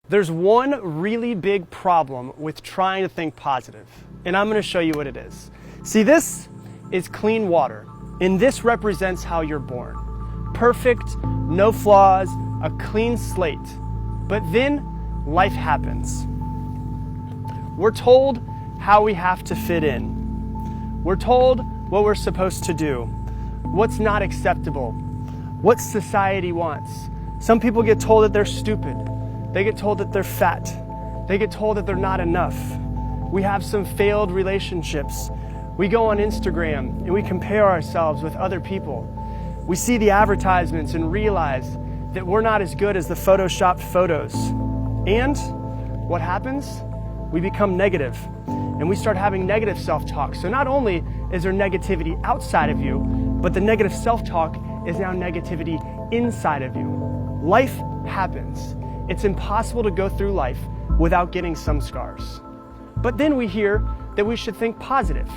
There's one really big problem with trying to think positive, and I'm going to show you what it is. See, this is clean water, and this represents how you're born. Perfect, no flaws, a clean slate. But then life happens. We're told how we have to fit in. We're told what we're supposed to do, what's not acceptable, what society wants. Some people get told that they're stupid. They get told that they're fat. They get told that they're not enough. We have some failed relationships. We go on Instagram and we compare ourselves with other people. We see the advertisements and realize that we're not as good as the photoshopped photos. And what happens? We become negative and we start having negative self-talk. So not only is there negativity outside of you, but the negative self-talk is now negativity inside of you. Life happens. It's impossible to go through life without getting some scars. But then we hear that we should think positive.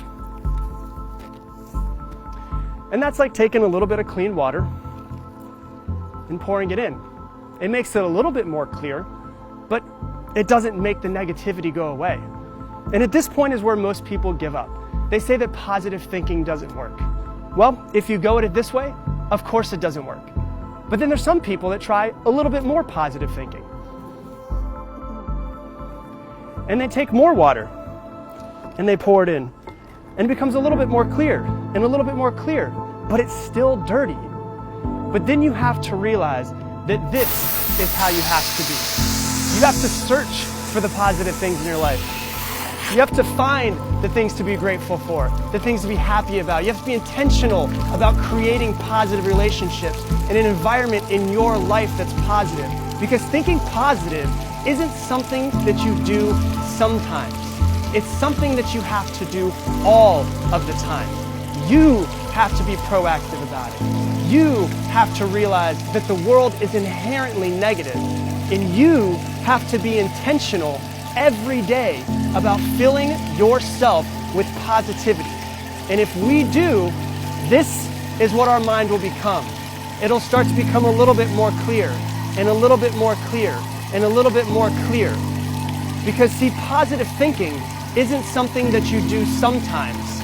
And that's like taking a little bit of clean water and pouring it in. It makes it a little bit more clear, but it doesn't make the negativity go away. And at this point is where most people give up. They say that positive thinking doesn't work. Well, if you go at it this way, of course it doesn't work. But then there's some people that try a little bit more positive thinking. And they take more water and they pour it in. And it becomes a little bit more clear and a little bit more clear, but it's still dirty. But then you have to realize that this is how you have to be. You have to search for the positive things in your life. You have to find the things to be grateful for, the things to be happy about. You have to be intentional about creating positive relationships and an environment in your life that's positive. Because thinking positive isn't something that you do sometimes. It's something that you have to do all of the time. You have to be proactive about it. You have to realize that the world is inherently negative, and you have to be intentional every day about filling yourself with positivity. And if we do, this is what our mind will become. It'll start to become a little bit more clear, and a little bit more clear, and a little bit more clear. Because see, positive thinking isn't something that you do sometimes.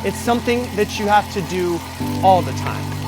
It's something that you have to do all the time.